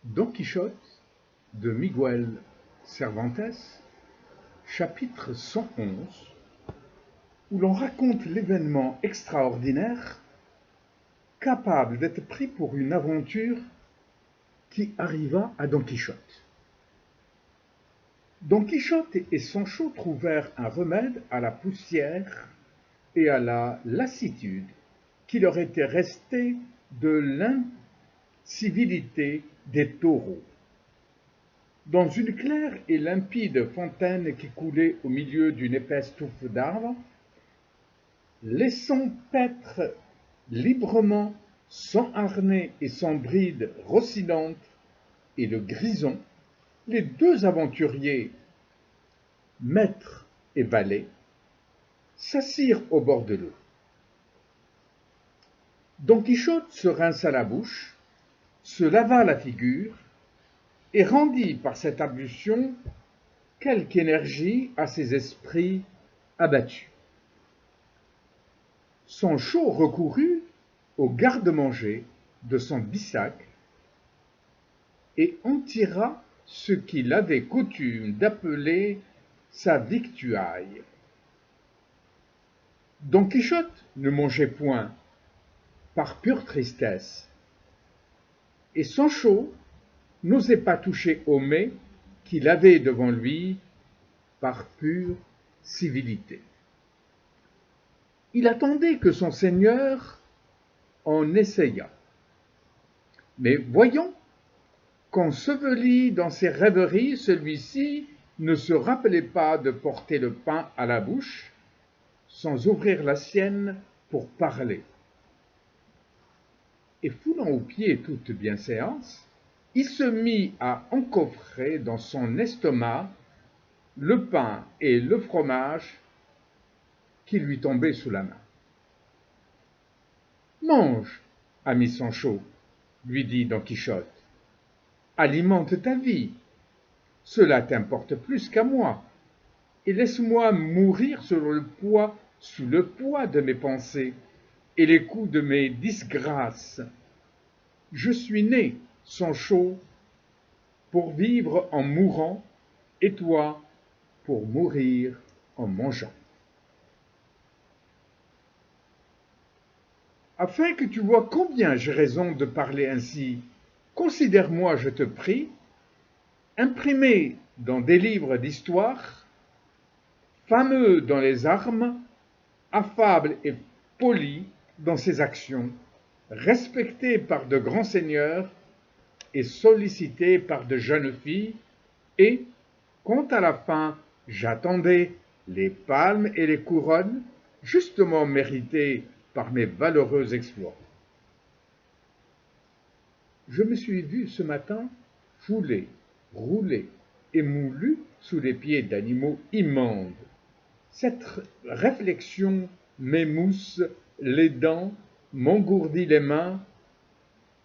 Don Quichotte de Miguel Cervantes, chapitre 111, où l'on raconte l'événement extraordinaire capable d'être pris pour une aventure qui arriva à Don Quichotte. Don Quichotte et Sancho trouvèrent un remède à la poussière et à la lassitude qui leur était restée de l'incivilité des taureaux. Dans une claire et limpide fontaine qui coulait au milieu d'une épaisse touffe d'arbres, laissant paître librement, sans harnais et sans bride Rocinante et le Grison, les deux aventuriers, maître et valet, s'assirent au bord de l'eau. Don Quichotte se rinça la bouche, se lava la figure, et rendit par cette ablution quelque énergie à ses esprits abattus. Sancho recourut au garde-manger de son bissac et en tira ce qu'il avait coutume d'appeler sa victuaille. Don Quichotte ne mangeait point, par pure tristesse, et Sancho n'osait pas toucher au mets qu'il avait devant lui par pure civilité. Il attendait que son seigneur en essayât. Mais voyons qu'enseveli dans ses rêveries, celui-ci ne se rappelait pas de porter le pain à la bouche sans ouvrir la sienne pour parler. Et foulant aux pieds toute bienséance, il se mit à encoffrer dans son estomac le pain et le fromage qui lui tombaient sous la main. « Mange, ami Sancho, lui dit Don Quichotte, alimente ta vie, cela t'importe plus qu'à moi, et laisse-moi mourir sous le poids de mes pensées et les coups de mes disgrâces. Je suis né, Sancho, pour vivre en mourant, et toi, pour mourir en mangeant. Afin que tu vois combien j'ai raison de parler ainsi, considère-moi, je te prie, imprimé dans des livres d'histoire, fameux dans les armes, affable et poli dans ses actions, respecté par de grands seigneurs et sollicité par de jeunes filles, et, quand à la fin j'attendais les palmes et les couronnes, justement méritées par mes valeureux exploits. Je me suis vu ce matin foulé, roulé et moulu sous les pieds d'animaux immondes. Cette réflexion m'émousse les dents, m'engourdit les mains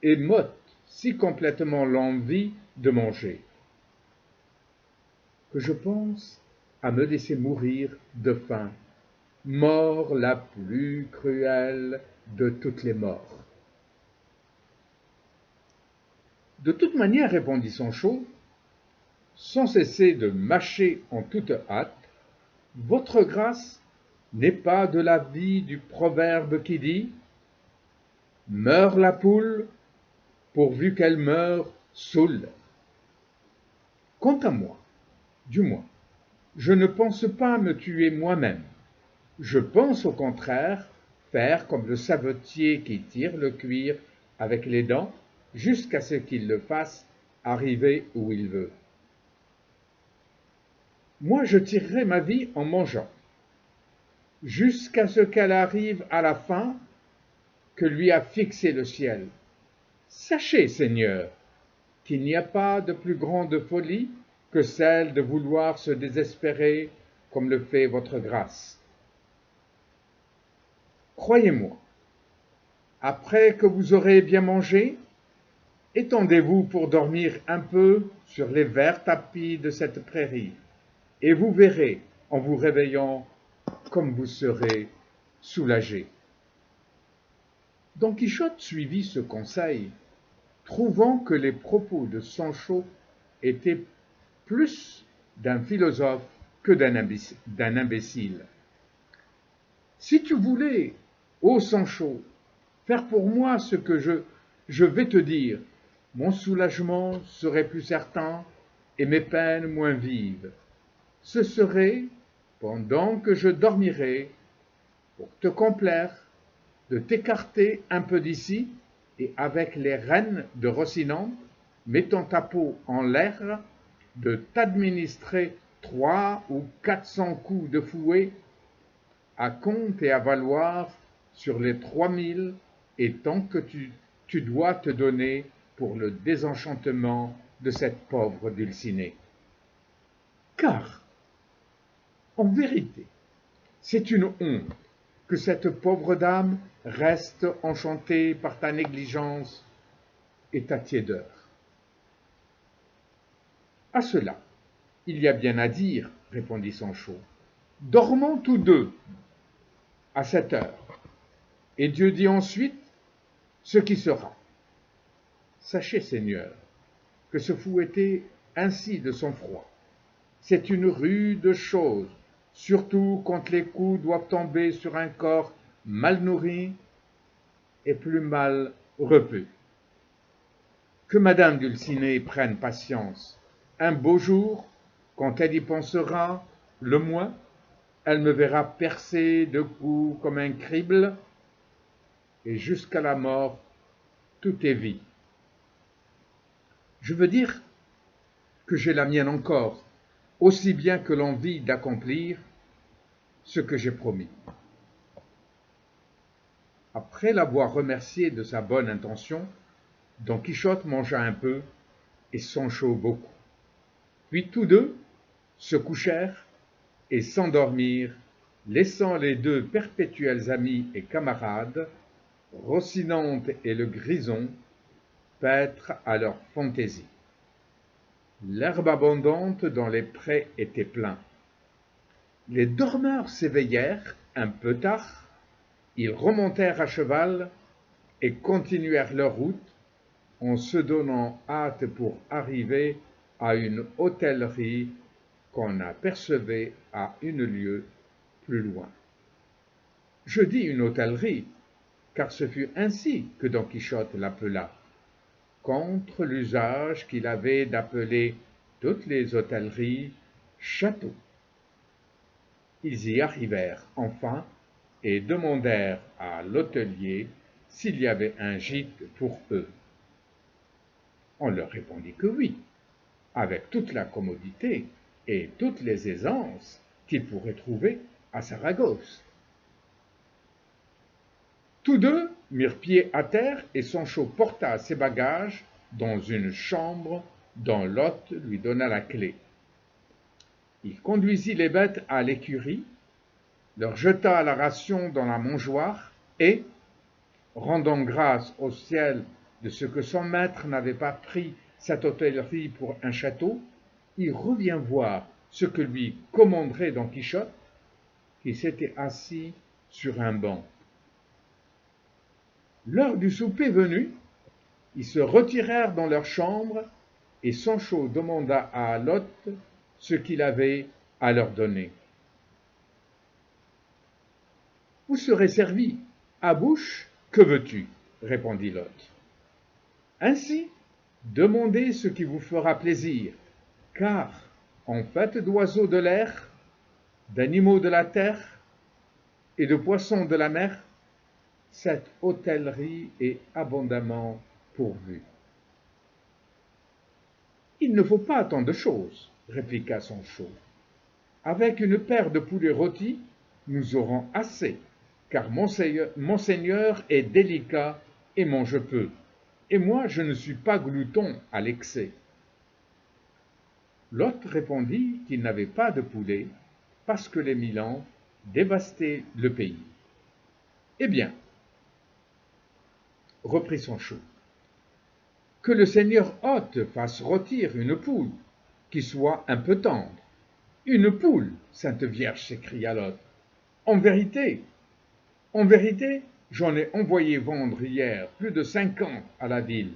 et m'ôte si complètement l'envie de manger, que je pense à me laisser mourir de faim, mort la plus cruelle de toutes les morts. De toute manière, répondit Sancho, sans cesser de mâcher en toute hâte, votre grâce n'est pas de l'avis du proverbe qui dit « Meurt la poule, pourvu qu'elle meure saoule ». Quant à moi, du moins, je ne pense pas me tuer moi-même. Je pense au contraire faire comme le savetier qui tire le cuir avec les dents jusqu'à ce qu'il le fasse arriver où il veut. Moi, je tirerai ma vie en mangeant, jusqu'à ce qu'elle arrive à la fin que lui a fixé le ciel. Sachez, Seigneur, qu'il n'y a pas de plus grande folie que celle de vouloir se désespérer comme le fait votre grâce. Croyez-moi, après que vous aurez bien mangé, étendez-vous pour dormir un peu sur les verts tapis de cette prairie, et vous verrez, en vous réveillant, comme vous serez soulagé. Don Quichotte suivit ce conseil, trouvant que les propos de Sancho étaient plus d'un philosophe que d'un imbécile. Si tu voulais, ô Sancho, faire pour moi ce que je vais te dire, mon soulagement serait plus certain et mes peines moins vives. Ce serait, pendant que je dormirais, pour te complaire, de t'écarter un peu d'ici et avec les rênes de Rocinante, mettant ta peau en l'air, de t'administrer 300 ou 400 coups de fouet à compte et à valoir sur les 3000 et tant que tu dois te donner pour le désenchantement de cette pauvre Dulcinée. Car, en vérité, c'est une honte que cette pauvre dame reste enchantée par ta négligence et ta tiédeur. À cela, il y a bien à dire, répondit Sancho. Dormons tous deux à cette heure, et Dieu dit ensuite ce qui sera. Sachez, Seigneur, que se fouetter ainsi de son froid, c'est une rude chose, surtout quand les coups doivent tomber sur un corps mal nourri et plus mal repu. Que madame Dulcinée prenne patience. Un beau jour, quand elle y pensera, le moins, elle me verra percer de coups comme un crible, et jusqu'à la mort, tout est vie. Je veux dire que j'ai la mienne encore, aussi bien que l'envie d'accomplir ce que j'ai promis. Après l'avoir remercié de sa bonne intention, Don Quichotte mangea un peu et Sancho beaucoup. Puis tous deux se couchèrent et s'endormirent, laissant les deux perpétuels amis et camarades, Rocinante et le Grison, paître à leur fantaisie. L'herbe abondante dans les prés était pleine. Les dormeurs s'éveillèrent un peu tard, ils remontèrent à cheval et continuèrent leur route en se donnant hâte pour arriver à une hôtellerie qu'on apercevait à une lieue plus loin. Je dis une hôtellerie, car ce fut ainsi que Don Quichotte l'appela, contre l'usage qu'il avait d'appeler toutes les hôtelleries châteaux. Ils y arrivèrent enfin et demandèrent à l'hôtelier s'il y avait un gîte pour eux. On leur répondit que oui, avec toute la commodité et toutes les aisances qu'ils pourraient trouver à Saragosse. Tous deux mirent pied à terre et Sancho porta ses bagages dans une chambre dont l'hôte lui donna la clé. Il conduisit les bêtes à l'écurie, leur jeta la ration dans la mangeoire et, rendant grâce au ciel de ce que son maître n'avait pas pris cette hôtellerie pour un château, il revient voir ce que lui commanderait Don Quichotte, qui s'était assis sur un banc. L'heure du souper venue, ils se retirèrent dans leur chambre et Sancho demanda à l'hôte ce qu'il avait à leur donner. Vous serez servi, à bouche, que veux-tu? Répondit l'hôte. Ainsi, demandez ce qui vous fera plaisir, car, en fait d'oiseaux de l'air, d'animaux de la terre et de poissons de la mer, cette hôtellerie est abondamment pourvue. Il ne faut pas tant de choses, répliqua Sancho. Avec une paire de poulets rôtis, nous aurons assez, car monseigneur est délicat et mange peu, et moi je ne suis pas glouton à l'excès. L'hôte répondit qu'il n'avait pas de poulet, parce que les Milans dévastaient le pays. Eh bien, reprit Sancho, que le seigneur hôte fasse rôtir une poule, qui soit un peu tendre. Une poule, Sainte Vierge, s'écria l'hôte. En vérité, j'en ai envoyé vendre hier plus de 50 à la ville,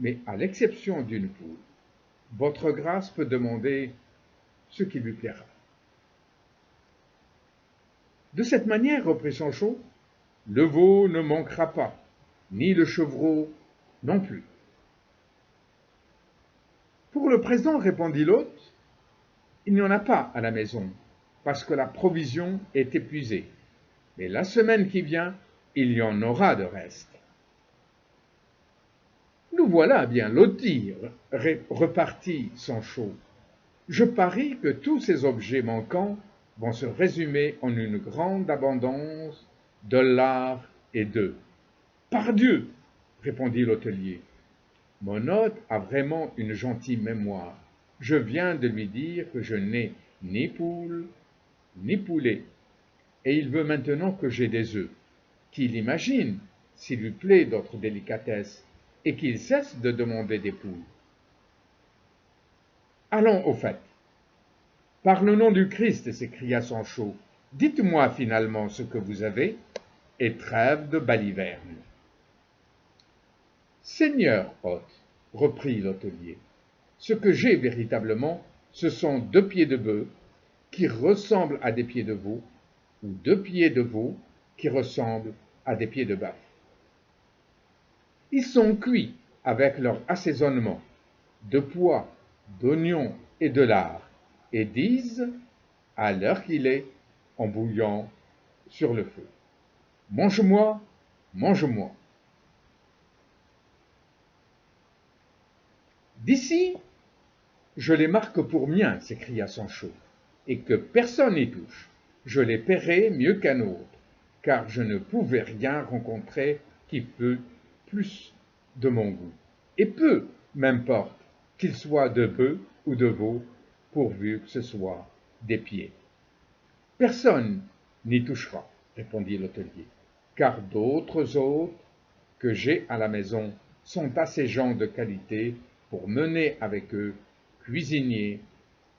mais à l'exception d'une poule, votre grâce peut demander ce qui lui plaira. De cette manière, reprit Sancho, le veau ne manquera pas, ni le chevreau non plus. Pour le présent, répondit l'hôte, il n'y en a pas à la maison, parce que la provision est épuisée. Mais la semaine qui vient, il y en aura de reste. Nous voilà bien lotis, repartit Sancho. Je parie que tous ces objets manquants vont se résumer en une grande abondance de lard et d'œufs. Pardieu, répondit l'hôtelier, mon hôte a vraiment une gentille mémoire. Je viens de lui dire que je n'ai ni poule, ni poulet, et il veut maintenant que j'aie des œufs. Qu'il imagine, s'il lui plaît, d'autres délicatesses, et qu'il cesse de demander des poules. Allons au fait. Par le nom du Christ, s'écria Sancho, dites-moi finalement ce que vous avez, et trêve de balivernes. Seigneur hôte, reprit l'hôtelier, ce que j'ai véritablement, ce sont 2 pieds de bœuf qui ressemblent à des pieds de veau, ou 2 pieds de veau qui ressemblent à des pieds de bœuf. Ils sont cuits avec leur assaisonnement de pois, d'oignons et de lard, et disent, à l'heure qu'il est, en bouillant sur le feu. Mange-moi, mange-moi. D'ici, je les marque pour miens, s'écria Sancho, et que personne n'y touche. Je les paierai mieux qu'un autre, car je ne pouvais rien rencontrer qui fût plus de mon goût. Et peu m'importe qu'il soit de bœuf ou de veau, pourvu que ce soit des pieds. Personne n'y touchera, répondit l'hôtelier, car d'autres hôtes que j'ai à la maison sont assez gens de qualité pour mener avec eux cuisiniers,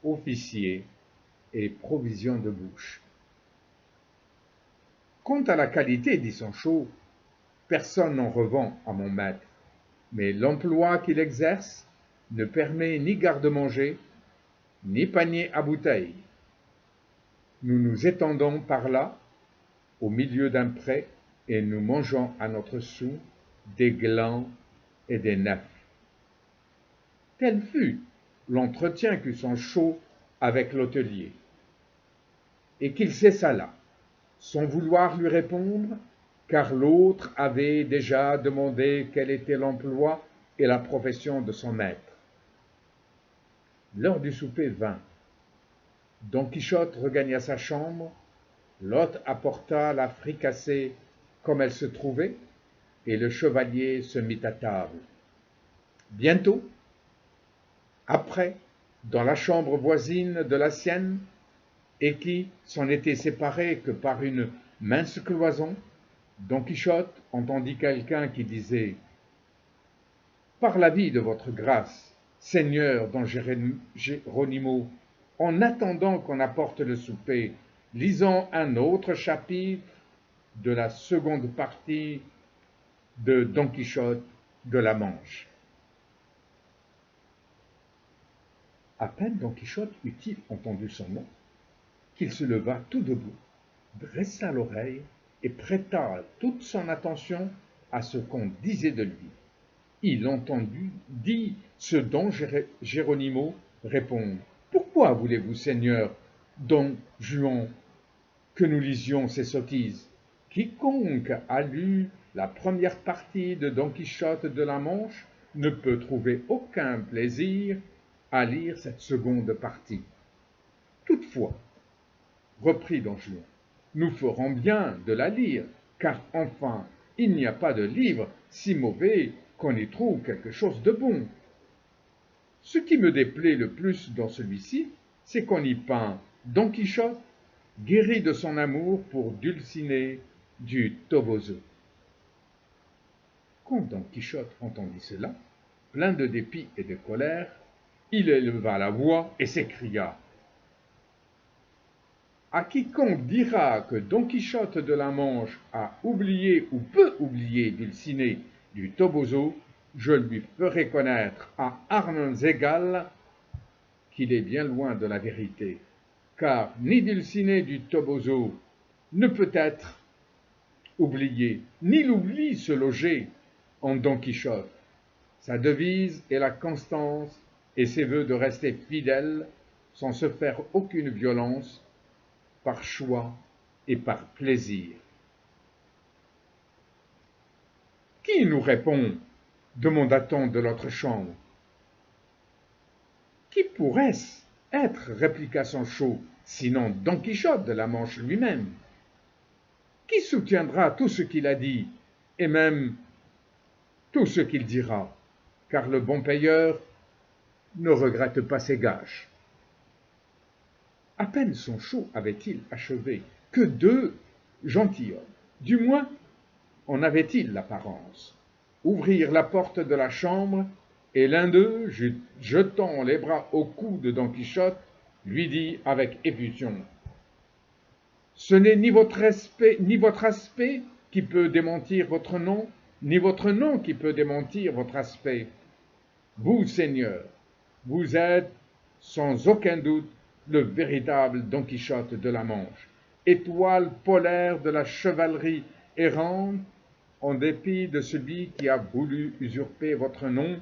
officiers et provisions de bouche. Quant à la qualité, dit Sancho, personne n'en revend à mon maître, mais l'emploi qu'il exerce ne permet ni garde-manger, ni panier à bouteilles. Nous nous étendons par là, au milieu d'un pré, et nous mangeons à notre sou des glands et des nefs. Tel fut l'entretien qu'eut Sancho avec l'hôtelier, et qu'il cessa là, sans vouloir lui répondre, car l'autre avait déjà demandé quel était l'emploi et la profession de son maître. L'heure du souper vint. Don Quichotte regagna sa chambre, l'hôte apporta la fricassée comme elle se trouvait, et le chevalier se mit à table. Bientôt, après, dans la chambre voisine de la sienne, et qui s'en était séparée que par une mince cloison, Don Quichotte entendit quelqu'un qui disait « Par la vie de votre grâce, Seigneur Don Geronimo, en attendant qu'on apporte le souper, lisons un autre chapitre de la seconde partie de Don Quichotte de la Manche. » À peine Don Quichotte eut-il entendu son nom, qu'il se leva tout debout, dressa l'oreille et prêta toute son attention à ce qu'on disait de lui. Il entendit ce Don Geronimo répondre « Pourquoi voulez-vous, Seigneur Don Juan, que nous lisions ces sottises? Quiconque a lu la première partie de Don Quichotte de la Manche ne peut trouver aucun plaisir à lire cette seconde partie. Toutefois, reprit Don Juan, nous ferons bien de la lire, car enfin, il n'y a pas de livre si mauvais qu'on y trouve quelque chose de bon. Ce qui me déplaît le plus dans celui-ci, c'est qu'on y peint Don Quichotte, guéri de son amour pour Dulcinée du Toboso. » Quand Don Quichotte entendit cela, plein de dépit et de colère, il éleva la voix et s'écria « À quiconque dira que Don Quichotte de la Manche a oublié ou peut oublier Dulcinée du Toboso, je lui ferai connaître à armes égales qu'il est bien loin de la vérité, car ni Dulcinée du Toboso ne peut être oublié, ni l'oubli se loger en Don Quichotte. Sa devise est la constance et ses vœux de rester fidèle sans se faire aucune violence, par choix et par plaisir. Qui nous répond? Demanda-t-on de l'autre chambre. Qui pourrait-ce être? Répliqua Sancho, sinon Don Quichotte de la Manche lui-même. Qui soutiendra tout ce qu'il a dit, et même tout ce qu'il dira, car le bon payeur ne regrette pas ses gages. À peine Sancho avait-il achevé que deux gentilshommes, du moins en avait-il l'apparence, ouvrirent la porte de la chambre, et l'un d'eux, jetant les bras au cou de Don Quichotte, lui dit avec effusion: ce n'est ni votre aspect qui peut démentir votre nom, ni votre nom qui peut démentir votre aspect. Vous, Seigneur, vous êtes sans aucun doute le véritable Don Quichotte de la Manche, étoile polaire de la chevalerie errante, en dépit de celui qui a voulu usurper votre nom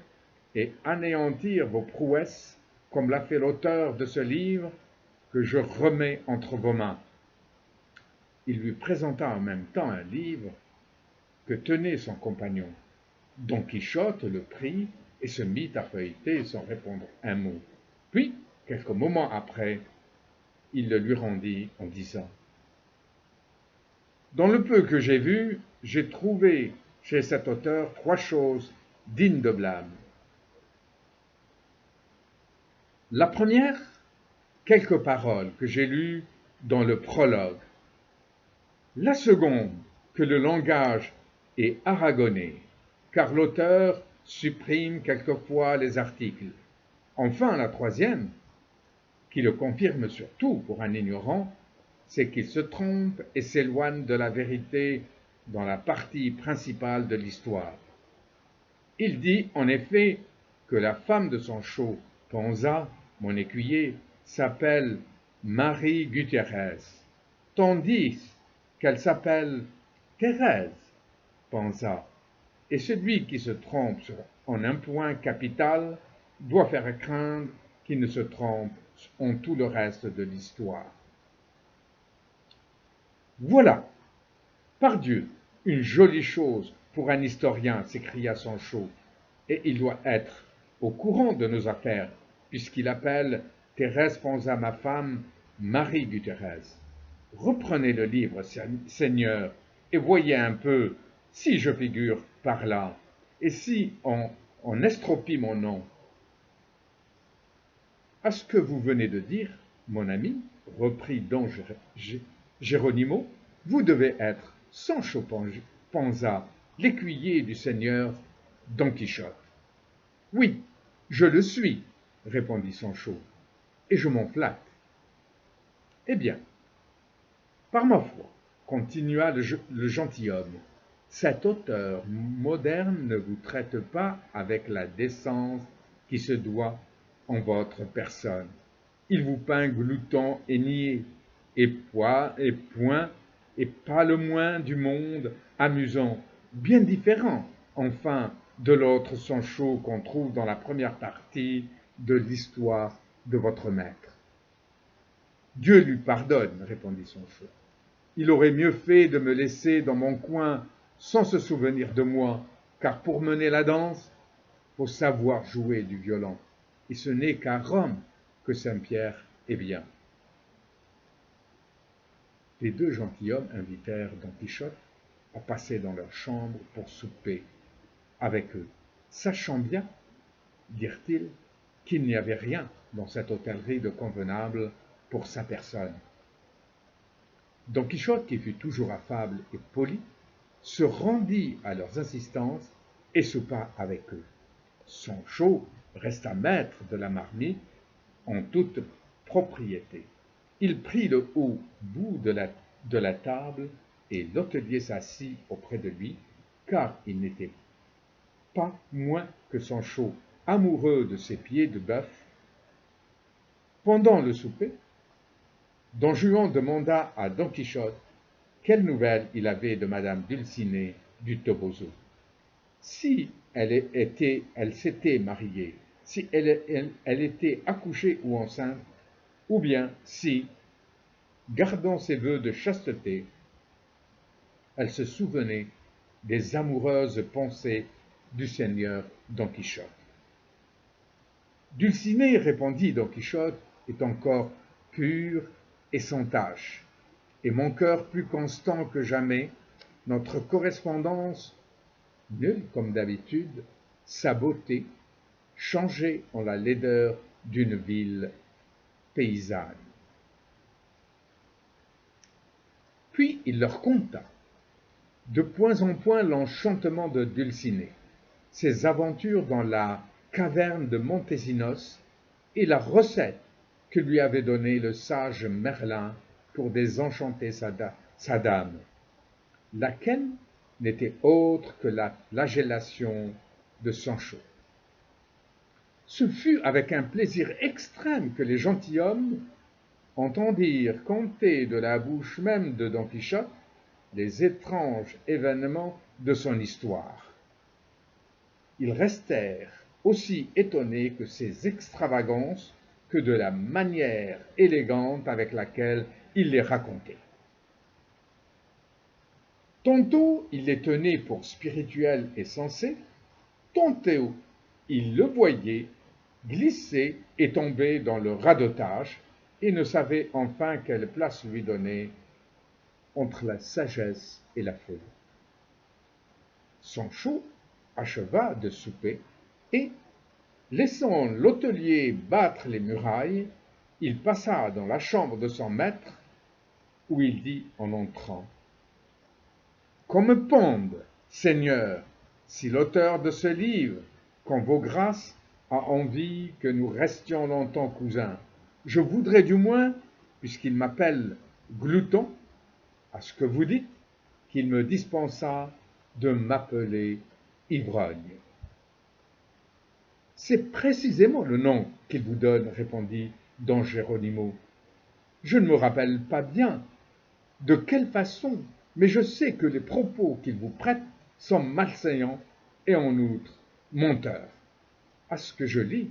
et anéantir vos prouesses, comme l'a fait l'auteur de ce livre que je remets entre vos mains. Il lui présenta en même temps un livre que tenait son compagnon. Don Quichotte le prit et se mit à feuilleter sans répondre un mot. Puis, quelques moments après, il le lui rendit en disant: dans le peu que j'ai vu, j'ai trouvé chez cet auteur 3 choses dignes de blâme. La première, quelques paroles que j'ai lues dans le prologue. La seconde, que le langage est aragonais, car l'auteur supprime quelquefois les articles. Enfin, la troisième, qui le confirme surtout pour un ignorant, c'est qu'il se trompe et s'éloigne de la vérité dans la partie principale de l'histoire. Il dit en effet que la femme de Sancho Panza, mon écuyer, s'appelle Marie Gutiérrez, tandis qu'elle s'appelle Thérèse Panza, et celui qui se trompe en un point capital doit faire craindre qu'il ne se trompe en tout le reste de l'histoire. Voilà, pardieu, une jolie chose pour un historien, s'écria Sancho, et il doit être au courant de nos affaires, puisqu'il appelle Thérèse Panza, ma femme, Marie Gutiérrez. Reprenez le livre, Seigneur, et voyez un peu si je figure par là, et si on estropie mon nom. À ce que vous venez de dire, mon ami, reprit Don Geronimo, vous devez être Sancho Panza, l'écuyer du seigneur Don Quichotte. Oui, je le suis, répondit Sancho, et je m'en flatte. Eh bien, par ma foi, continua le gentilhomme, cet auteur moderne ne vous traite pas avec la décence qui se doit en votre personne. Il vous peint glouton et niais, et point, et pas le moins du monde amusant, bien différent, enfin, de l'autre Sancho qu'on trouve dans la première partie de l'histoire de votre maître. Dieu lui pardonne, répondit Sancho. Il aurait mieux fait de me laisser dans mon coin sans se souvenir de moi, car pour mener la danse, faut savoir jouer du violon, et ce n'est qu'à Rome que Saint-Pierre est bien. Les deux gentilshommes invitèrent Don Quichotte à passer dans leur chambre pour souper avec eux, sachant bien, dirent-ils, qu'il n'y avait rien dans cette hôtellerie de convenable pour sa personne. Don Quichotte, qui fut toujours affable et poli, se rendit à leurs insistances et soupa avec eux. Sancho resta maître de la marmite en toute propriété. Il prit le haut bout de la table et l'hôtelier s'assit auprès de lui, car il n'était pas moins que Sancho, amoureux de ses pieds de bœuf. Pendant le souper, Don Juan demanda à Don Quichotte quelles nouvelles il avait de madame Dulcinée du Toboso. Si elle s'était mariée, si elle était accouchée ou enceinte, ou bien si, gardant ses vœux de chasteté, elle se souvenait des amoureuses pensées du seigneur Don Quichotte. Dulcinée, répondit Don Quichotte, est encore pure et sans tache, et mon cœur plus constant que jamais, notre correspondance, nulle comme d'habitude, sa beauté, changée en la laideur d'une ville paysanne. Puis il leur conta, de point en point, l'enchantement de Dulcinée, ses aventures dans la caverne de Montesinos et la recette que lui avait donnée le sage Merlin pour désenchanter sa dame, laquelle n'était autre que la flagellation de Sancho. Ce fut avec un plaisir extrême que les gentilshommes entendirent conter de la bouche même de Don Quichotte les étranges événements de son histoire. Ils restèrent aussi étonnés que ses extravagances que de la manière élégante avec laquelle il les racontait. Tantôt il les tenait pour spirituels et sensés, tantôt il le voyait glisser et tomber dans le radotage et ne savait enfin quelle place lui donner entre la sagesse et la folie. Sancho acheva de souper et, laissant l'hôtelier battre les murailles, il passa dans la chambre de son maître, où il dit en entrant: Qu'on me pende, Seigneur, si l'auteur de ce livre, quand vos grâces a envie que nous restions longtemps cousins. Je voudrais du moins, puisqu'il m'appelle Glouton, à ce que vous dites, qu'il me dispensât de m'appeler Ivrogne. C'est précisément le nom qu'il vous donne, répondit Don Geronimo. Je ne me rappelle pas bien de quelle façon, mais je sais que les propos qu'il vous prête sont malséants et en outre menteurs. À ce que je lis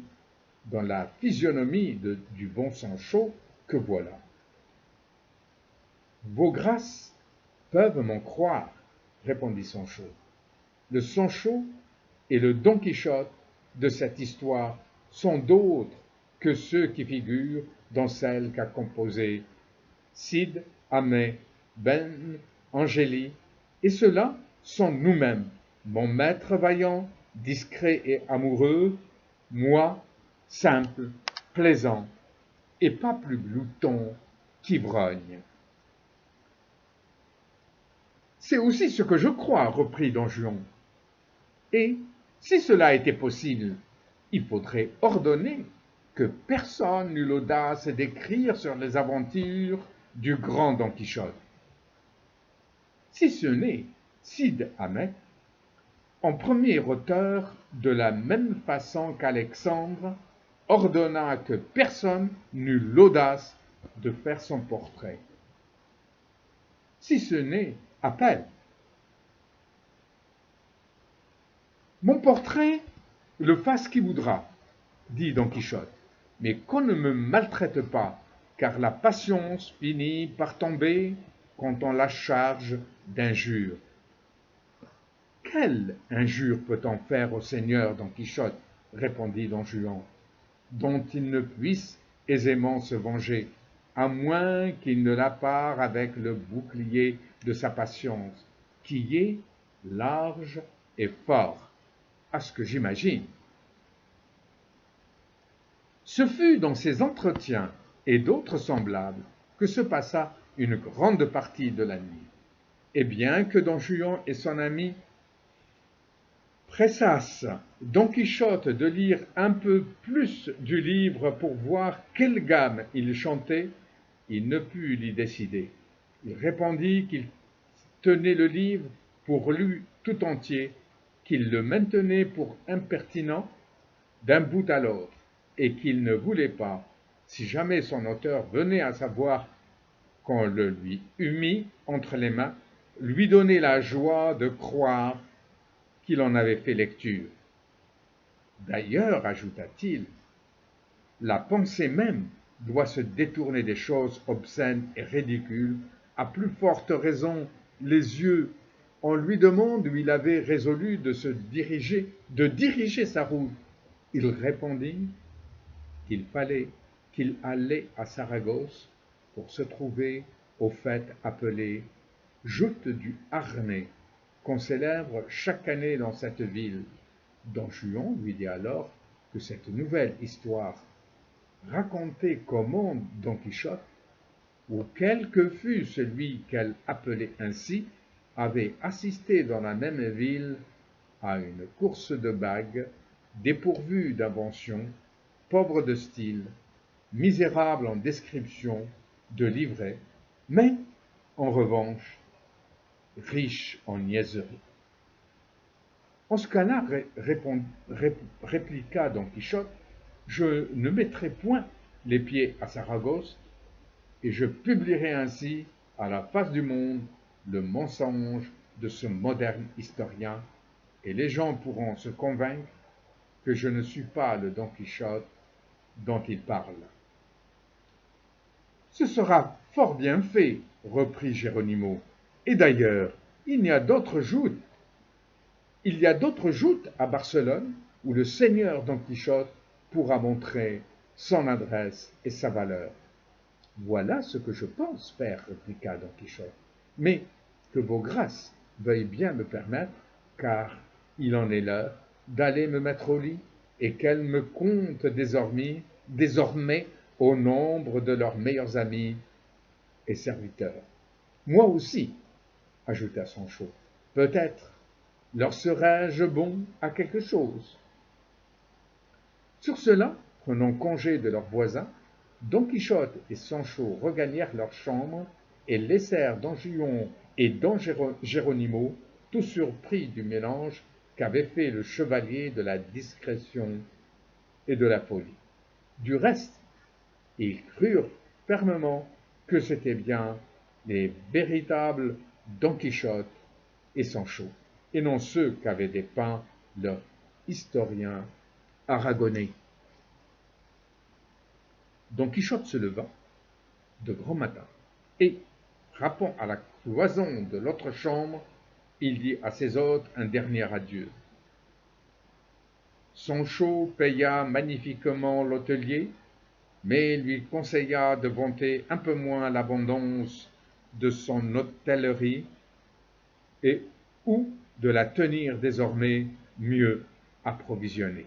dans la physionomie du bon Sancho que voilà. Vos grâces peuvent m'en croire, répondit Sancho. Le Sancho et le Don Quichotte de cette histoire sont d'autres que ceux qui figurent dans celle qu'a composée Cide, Hamlet, Ben, Angélie, et ceux-là sont nous-mêmes, mon maître vaillant, discret et amoureux, moi, simple, plaisant, et pas plus glouton qu'ivrogne. C'est aussi ce que je crois, reprit Don Juan. Et, si cela était possible, il faudrait ordonner que personne n'eût l'audace d'écrire sur les aventures du grand Don Quichotte. Si ce n'est Cide Hamlet, en premier auteur, de la même façon qu'Alexandre, ordonna que personne n'eût l'audace de faire son portrait. Si ce n'est Appel. Mon portrait, le fasse qui voudra, dit Don Quichotte, mais qu'on ne me maltraite pas, car la patience finit par tomber quand on la charge d'injures. Quelle injure peut-on faire au seigneur Don Quichotte, répondit Don Juan, dont il ne puisse aisément se venger, à moins qu'il ne la pare avec le bouclier de sa patience, qui est large et fort, à ce que j'imagine. Ce fut dans ces entretiens et d'autres semblables que se passa une grande partie de la nuit. Et bien que Don Juan et son ami pressassent Don Quichotte de lire un peu plus du livre pour voir quelle gamme il chantait, il ne put l'y décider. Il répondit qu'il tenait le livre pour lui tout entier, qu'il le maintenait pour impertinent d'un bout à l'autre, et qu'il ne voulait pas, si jamais son auteur venait à savoir qu'on le lui eût mis entre les mains, lui donner la joie de croire qu'il en avait fait lecture. D'ailleurs, ajouta-t-il, la pensée même doit se détourner des choses obscènes et ridicules, à plus forte raison les yeux. On lui demande où il avait résolu de diriger sa route. Il répondit qu'il allait à Saragosse pour se trouver aux fêtes appelées Joutes du Harnais, qu'on célèbre chaque année dans cette ville. Don Juan lui dit alors que cette nouvelle histoire, racontée comment Don Quichotte, ou quel que fût celui qu'elle appelait ainsi, avait assisté dans la même ville à une course de bagues, dépourvue d'invention, pauvre de style, misérable en description de livret, mais, en revanche, riche en niaiseries. En ce cas-là, répliqua Don Quichotte, je ne mettrai point les pieds à Saragosse, et je publierai ainsi à la face du monde le mensonge de ce moderne historien, et les gens pourront se convaincre que je ne suis pas le Don Quichotte dont il parle. Ce sera fort bien fait, reprit Geronimo. Et d'ailleurs, il y a d'autres joutes à Barcelone où le seigneur Don Quichotte pourra montrer son adresse et sa valeur. Voilà ce que je pense, père, répliqua Don Quichotte. Mais que vos grâces veuillent bien me permettre, car il en est l'heure, d'aller me mettre au lit, et qu'elles me comptent désormais au nombre de leurs meilleurs amis et serviteurs. Moi aussi, ajouta Sancho, peut-être leur serais-je bon à quelque chose. Sur cela, prenant congé de leurs voisins, Don Quichotte et Sancho regagnèrent leur chambre et laissèrent Don Juan et Don Geronimo tout surpris du mélange qu'avait fait le chevalier de la discrétion et de la folie. Du reste, ils crurent fermement que c'étaient bien les véritables Don Quichotte et Sancho, et non ceux qu'avait dépeints leur historien aragonais. Don Quichotte se leva de grand matin, et, frappant à la cloison de l'autre chambre, il dit à ses hôtes un dernier adieu. Sancho paya magnifiquement l'hôtelier, mais lui conseilla de vanter un peu moins l'abondance de son hôtellerie et ou de la tenir désormais mieux approvisionnée.